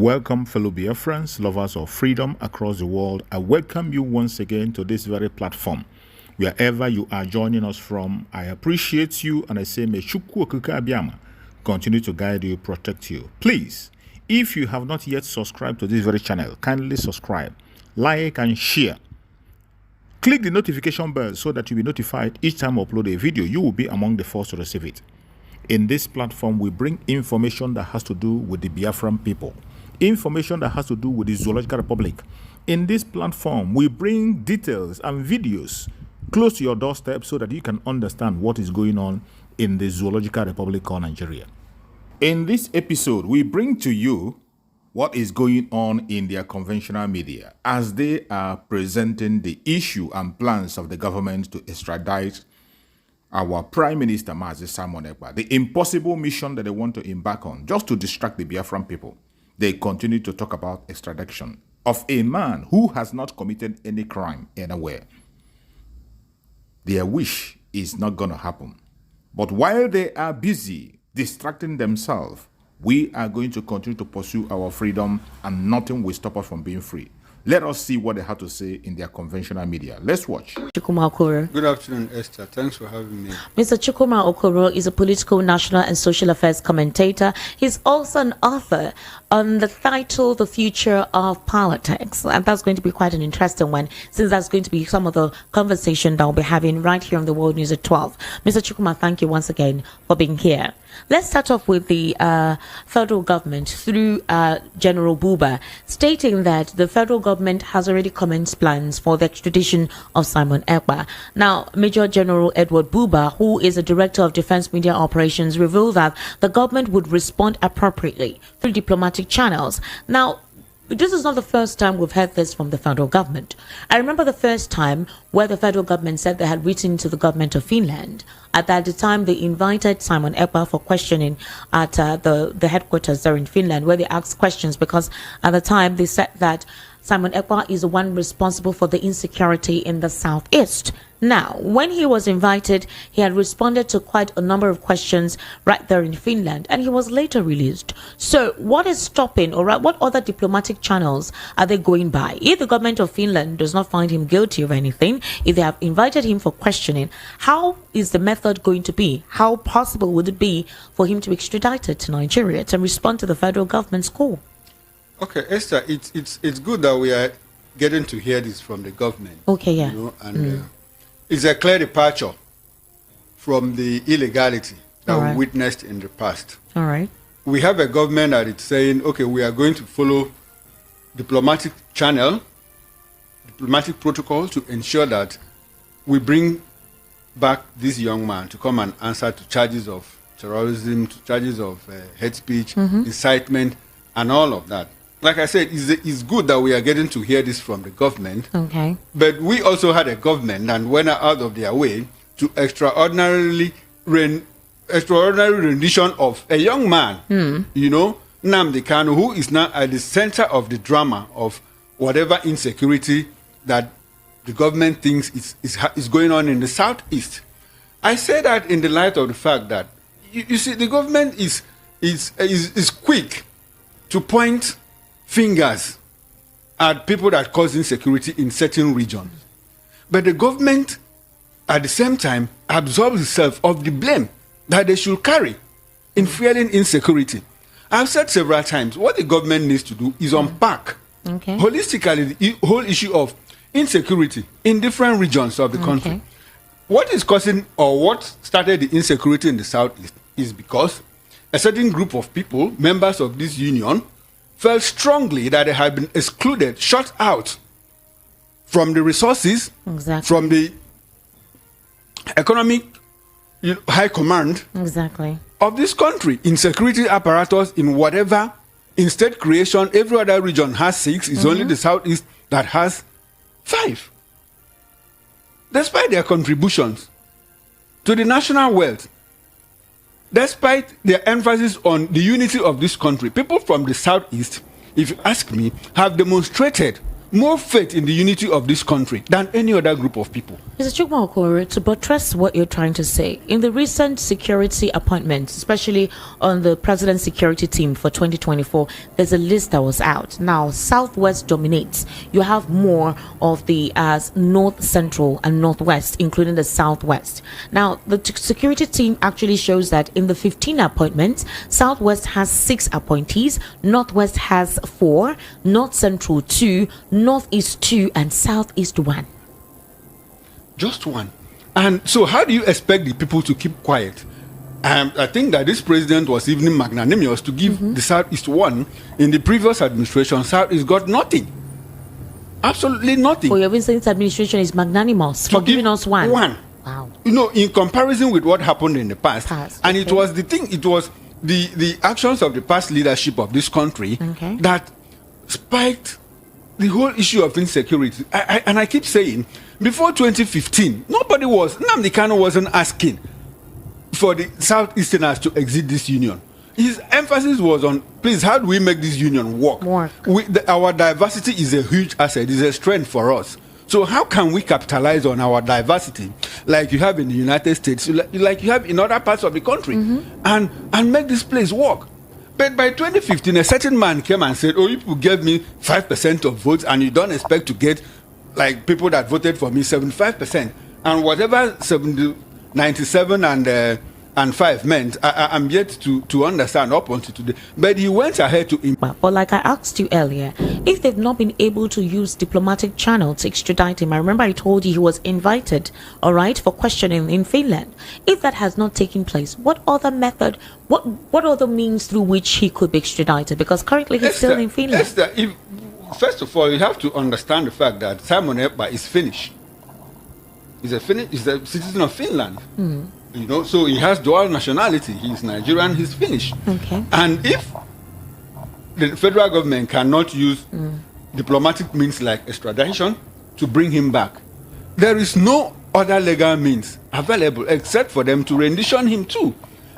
Welcome, fellow Biafrans, lovers of freedom across the world. I welcome you once again to this very platform. Wherever you are joining us from, I appreciate you and I say, may Chukwu Okike Abiyama continue to guide you, protect you. Please, if you have not yet subscribed to this very channel, kindly subscribe, like and share. Click the notification bell so that you'll be notified each time I upload a video. You will be among the first to receive it. In this platform, we bring information that has to do with the Biafran people. Information that has to do with the Zoological Republic. In this platform, we bring details and videos close to your doorstep so that you can understand what is going on in the Zoological Republic of Nigeria. In this episode, we bring to you what is going on in their conventional media as they are presenting the issue and plans of the government to extradite our Prime Minister, Mazi Simon Ekpa, the impossible mission that they want to embark on just to distract the Biafran people. They continue to talk about extradition of a man who has not committed any crime anywhere. Their wish is not going to happen. But while they are busy distracting themselves, we are going to continue to pursue our freedom and nothing will stop us from being free. Let us see what they have to say in their conventional media. Let's watch. Chukwuma Okoro. Good afternoon, Esther. Thanks for having me. Mr. Chukwuma Okoro is a political, national and social affairs commentator. He's also an author on the title, The Future of Politics. And that's going to be quite an interesting one, since that's going to be some of the conversation that we'll be having right here on the World News at 12. Mr. Chukwuma, thank you once again for being here. Let's start off with the federal government through General Buba, stating that the federal government has already commenced plans for the extradition of Simon Ekpa. Now, Major General Edward Buba, who is the Director of Defense Media Operations, revealed that the government would respond appropriately through diplomatic channels. Now, this is not the first time we've heard this from the federal government. I remember the first time where the federal government said they had written to the government of Finland. At the time, they invited Simon Ekpa for questioning at the headquarters there in Finland, where they asked questions because at the time they said that Simon Ekpa is the one responsible for the insecurity in the southeast. Now, when he was invited, he had responded to quite a number of questions right there in Finland, and he was later released. So what is stopping, or what other diplomatic channels are they going by? If the government of Finland does not find him guilty of anything, if they have invited him for questioning, how is the method going to be? How possible would it be for him to be extradited to Nigeria to respond to the federal government's call? Okay, Esther, it's good that we are getting to hear this from the government. Okay, yeah. You know, and it's a clear departure from the illegality that we witnessed in the past. All right. We have a government that is saying, okay, we are going to follow diplomatic channel, diplomatic protocol to ensure that we bring back this young man to come and answer to charges of terrorism, to charges of hate speech, incitement, and all of that. Like I said, it's good that we are getting to hear this from the government. Okay. But we also had a government that went out of their way to extraordinary rendition of a young man, you know, Nnamdi Kanu, who is now at the center of the drama of whatever insecurity that the government thinks is going on in the southeast. I say that in the light of the fact that, you see, the government is quick to point fingers at people that cause insecurity in certain regions. But the government, at the same time, absorbs itself of the blame that they should carry in fueling insecurity. I've said several times, what the government needs to do is unpack holistically the whole issue of insecurity in different regions of the country. What is causing, or what started the insecurity in the southeast is because a certain group of people, members of this union, felt strongly that they had been excluded, shut out from the resources, from the economic high command of this country, in security apparatus, in whatever, in state creation. Every other region has 6. It's only the southeast that has 5. Despite their contributions to the national wealth, despite their emphasis on the unity of this country, people from the southeast, if you ask me, have demonstrated more faith in the unity of this country than any other group of people. Mr. Chukwu, to buttress what you're trying to say, in the recent security appointments, especially on the president's security team for 2024, there's a list that was out. Now, Southwest dominates. You have more of the North Central and Northwest, including the Southwest. Now, the security team actually shows that in the 15 appointments, Southwest has 6 appointees, Northwest has 4, North Central 2, Northeast 2, and Southeast 1. Just 1. And so how do you expect the people to keep quiet? I think that this president was even magnanimous to give the Southeast 1. In the previous administration, Southeast got nothing. Absolutely nothing. For your recent administration is magnanimous for giving us 1. Wow. You know, in comparison with what happened in the past. And it was the actions of the past leadership of this country that spiked the whole issue of insecurity. And I keep saying, before 2015, Nnamdi Kanu wasn't asking for the Southeasterners to exit this union. His emphasis was on, please, how do we make this union work? Our diversity is a huge asset, is a strength for us. So how can we capitalize on our diversity like you have in the United States, like you have in other parts of the country, and make this place work? But by 2015, a certain man came and said, oh, you people gave me 5% of votes and you don't expect to get, like, people that voted for me 75%. And whatever 97 and 5 meant, I'm yet to understand up until today. But he went ahead to... But like I asked you earlier, if they've not been able to use diplomatic channel to extradite him, I remember I told you he was invited, all right, for questioning in Finland. If that has not taken place, what other method, what other means through which he could be extradited? Because currently he's still in Finland. First of all, you have to understand the fact that Simon Ekpa is Finnish. He's a citizen of Finland. You know, so he has dual nationality. He's Nigerian, he's Finnish. Okay. And if the federal government cannot use diplomatic means like extradition to bring him back, there is no other legal means available except for them to rendition him too.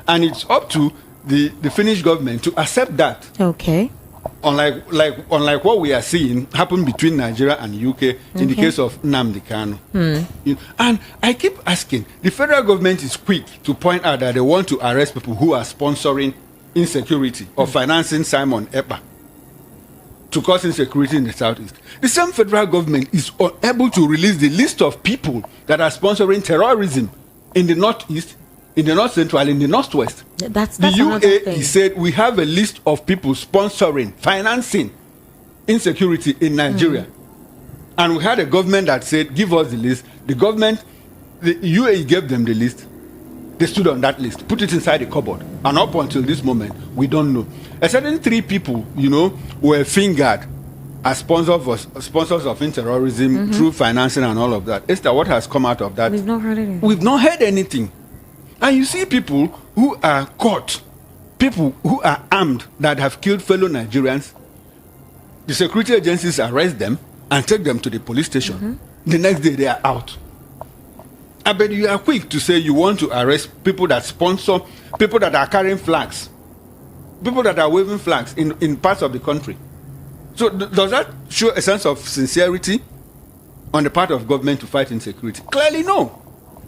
And it's up to the Finnish government to accept that. Okay. Unlike what we are seeing happen between Nigeria and UK in the case of Nnamdi Kanu. And I keep asking, the federal government is quick to point out that they want to arrest people who are sponsoring insecurity or financing Simon Ekpa to cause insecurity in the Southeast. The same federal government is unable to release the list of people that are sponsoring terrorism in the Northeast, in the North Central, in the Northwest. That's the UAE said we have a list of people sponsoring, financing insecurity in Nigeria. And we had a government that said, give us the list. The UAE gave them the list. They stood on that list, put it inside the cupboard. And up until this moment, we don't know. A certain 3 people, you know, were fingered as sponsors of terrorism through financing and all of that. Esther, what has come out of that? We've not heard anything. We've not heard anything. And you see people who are caught, people who are armed that have killed fellow Nigerians. The security agencies arrest them and take them to the police station. The next day they are out. I bet you are quick to say you want to arrest people that sponsor, people that are carrying flags, people that are waving flags in parts of the country. So does that show a sense of sincerity on the part of government to fight insecurity? Clearly no.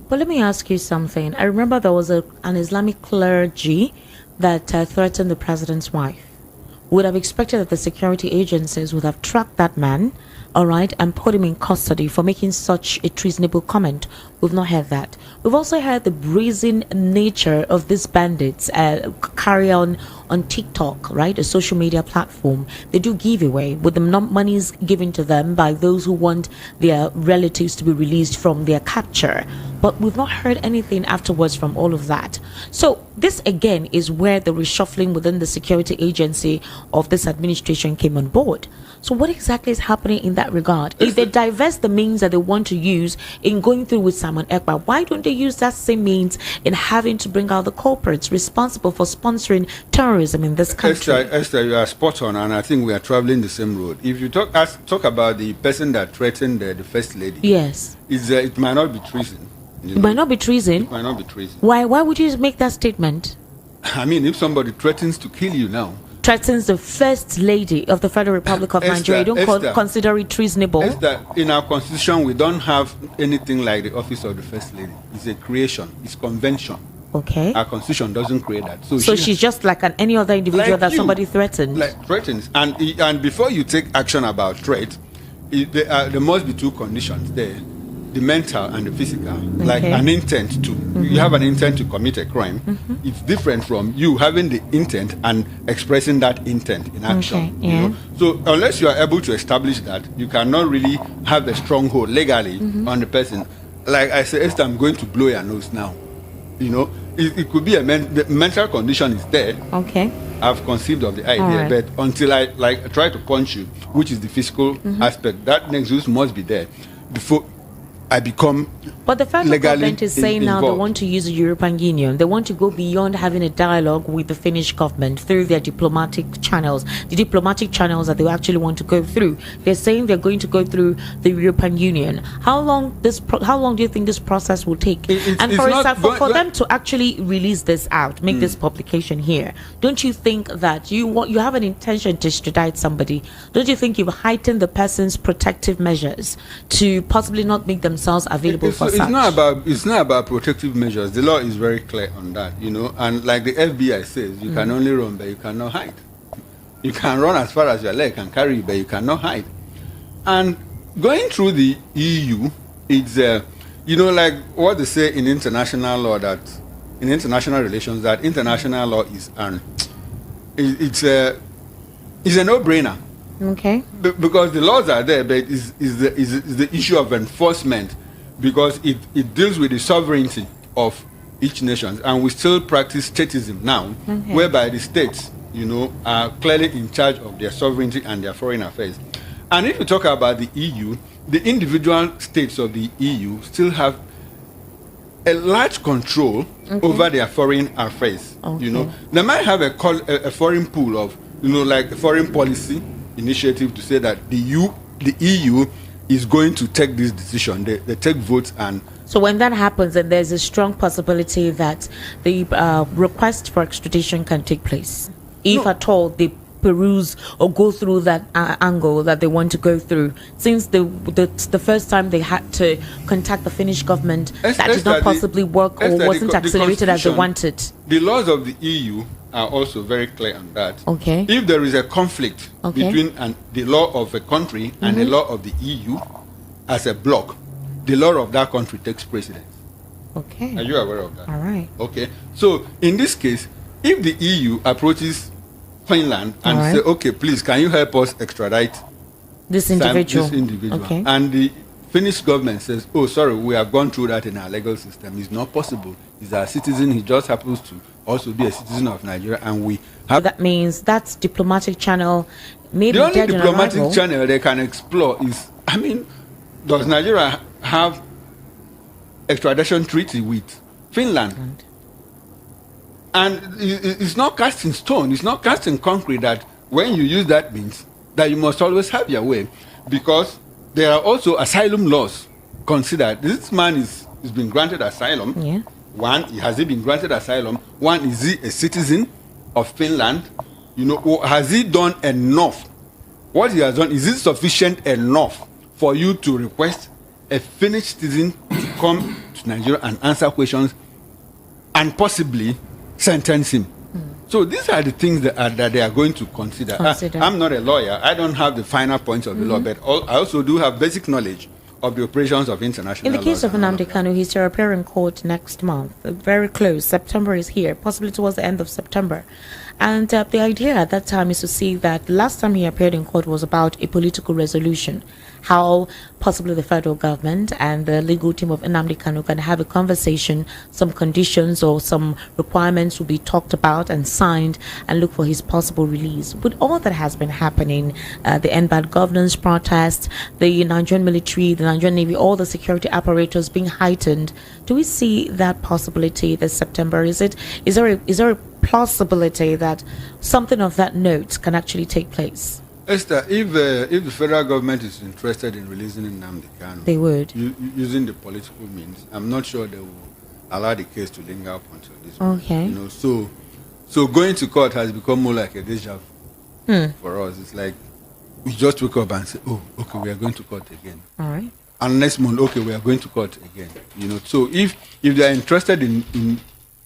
But let me ask you something. I remember there was an Islamic clergy that threatened the president's wife. Would have expected that the security agencies would have tracked that man, all right, and put him in custody for making such a treasonable comment. We've not heard that. We've also heard the brazen nature of these bandits carry on TikTok, right, a social media platform. They do giveaway with the monies given to them by those who want their relatives to be released from their capture. But we've not heard anything afterwards from all of that. So this again is where the reshuffling within the security agency of this administration came on board. So what exactly is happening in that regard? If they divest the means that they want to use in going through with Simon Ekpa, why don't they use that same means in having to bring out the culprits responsible for sponsoring terrorism in this country? Esther, you are spot on, and I think we are traveling the same road. If you talk about the person that threatened the first lady, yes, it might not be treason. It might not be treason. It might not be treason. Why would you make that statement? I mean, if somebody threatens to kill you now, threatens the First Lady of the Federal Republic of Nigeria, you don't consider it treasonable? In our constitution, we don't have anything like the office of the First Lady. It's a creation. It's convention. Okay. Our constitution doesn't create that. So she's just like any other individual like that somebody threatens? Like threatens. And before you take action about threat, there must be two conditions there. The mental and the physical, like an intent to. You have an intent to commit a crime. It's different from you having the intent and expressing that intent in action. You know? So unless you are able to establish that, you cannot really have a stronghold legally on the person. Like I said, Esther, I'm going to blow your nose now. You know, it could be the mental condition is there. Okay. I've conceived of the idea, but until I try to punch you, which is the physical aspect, that nexus must be there before I become. But the federal government is saying now they want to use the European Union. They want to go beyond having a dialogue with the Finnish government through their diplomatic channels. The diplomatic channels that they actually want to go through. They're saying they're going to go through the European Union. How long do you think this process will take? For them to actually release this out, make this publication here, don't you think that you have an intention to extradite somebody? Don't you think you've heightened the person's protective measures to possibly not make themselves available for such? It's not about protective measures. The law is very clear on that, you know. And like the FBI says, you can only run, but you cannot hide. You can run as far as your leg can carry, but you cannot hide. And going through the EU, it's like what they say in international law, that in international relations, that international law is it's a no-brainer. Okay. Because the laws are there, but is the issue of enforcement, because it deals with the sovereignty of each nation, and we still practice statism now, whereby the states, are clearly in charge of their sovereignty and their foreign affairs. And if you talk about the EU, the individual states of the EU still have a large control over their foreign affairs. They might have a foreign pool of, like a foreign policy initiative to say that the EU is going to take this decision. They take votes, and so when that happens, then there's a strong possibility that the request for extradition can take place, if at all they peruse or go through that angle that they want to go through. Since the first time they had to contact the Finnish government, that did not possibly work or wasn't accelerated as they wanted. The laws of the EU are also very clear on that. Okay. If there is a conflict between the law of a country and the law of the EU as a bloc, the law of that country takes precedence. Okay. Are you aware of that? All right. Okay. So in this case, if the EU approaches Finland and say, okay, please, can you help us extradite this individual? Okay. And the Finnish government says, oh, sorry, we have gone through that in our legal system. It's not possible. He's our citizen. He just happens to also be a citizen of Nigeria, and we have. That means that's diplomatic channel. Maybe the only diplomatic channel they can explore is, does Nigeria have extradition treaty with Finland? And it's not cast in stone. It's not cast in concrete that when you use that means that you must always have your way, because there are also asylum laws considered. This man is been granted asylum. Yeah. One, has he been granted asylum? One, is he a citizen of Finland? Or has he done enough? What he has done, is it sufficient enough for you to request a Finnish citizen to come to Nigeria and answer questions and possibly sentence him? So these are the things that they are going to consider. I'm not a lawyer. I don't have the final points of the law, but I also do have basic knowledge of the operations of international law. In the case of Nnamdi Kanu, he's to appear in court next month. Very close. September is here, possibly towards the end of September. And the idea at that time is to see that last time he appeared in court was about a political resolution. How possibly the federal government and the legal team of Nnamdi Kanu can have a conversation, some conditions or some requirements will be talked about and signed, and look for his possible release. With all that has been happening, the end-bad governance protest, the Nigerian military, the Nigerian Navy, all the security apparatus being heightened, do we see that possibility this September? Is there a plausibility that something of that note can actually take place? Esther, if the federal government is interested in releasing Nnamdi Kanu, they would. Using the political means, I'm not sure they will allow the case to linger up until this Okay. moment. So going to court has become more like a deja vu for us. It's like we just wake up and say, "Oh, okay, we are going to court again." All right. And next month, okay, we are going to court again. So if they are interested in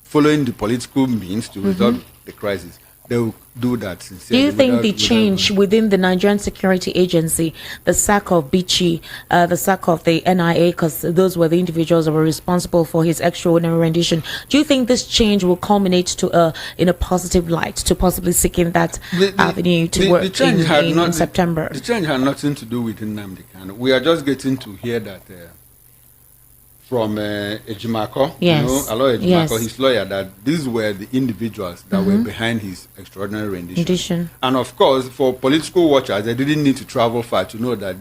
following the political means to resolve the crisis, they will do that Do sincerely. you think the change within the Nigerian Security Agency, the sack of Brgie, the sack of the NIA, because those were the individuals that were responsible for his extraordinary rendition, do you think this change will culminate to in a positive light, to possibly seeking that avenue to work in September? The change had nothing to do with Nnamdi Kanu. We are just getting to hear that from Ejimako, yes. Aloy Ejimako, Yes. his lawyer, that these were the individuals that were behind his extraordinary rendition. And of course, for political watchers, they didn't need to travel far to know that.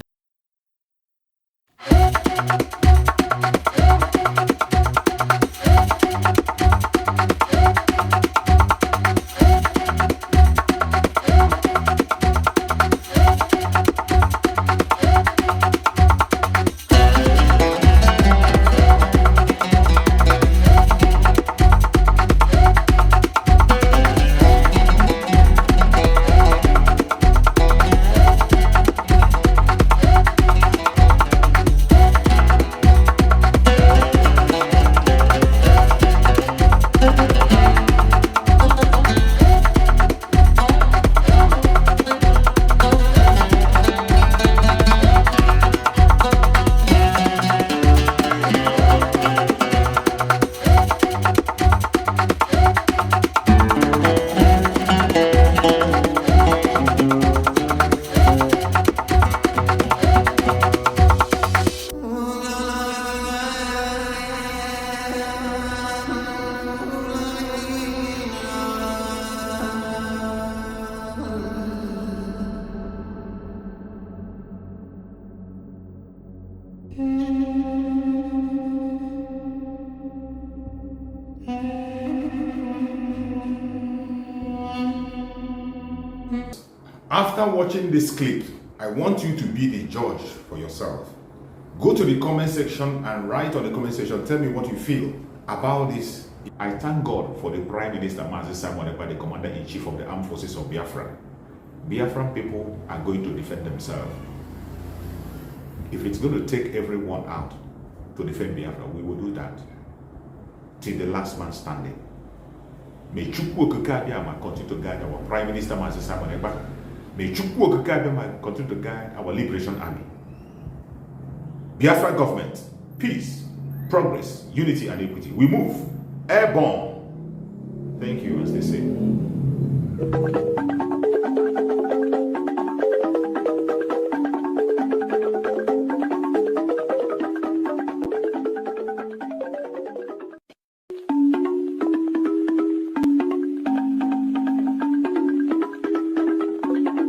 After watching this clip, I want you to be the judge for yourself. Go to the comment section and write on the comment section, tell me what you feel about this. I thank God for the Prime Minister, Mazi Simon Ekpa, the Commander-in-Chief of the Armed Forces of Biafra. Biafran people are going to defend themselves. If it's going to take everyone out to defend Biafra, we will do that till the last man standing. May Chukwu Okike continue to guide our Prime Minister, Mazi Simon Ekpa. May Chukwu Okike continue to guide our Liberation Army. Biafra government, peace, progress, unity and equity. We move airborne. Thank you, as they say.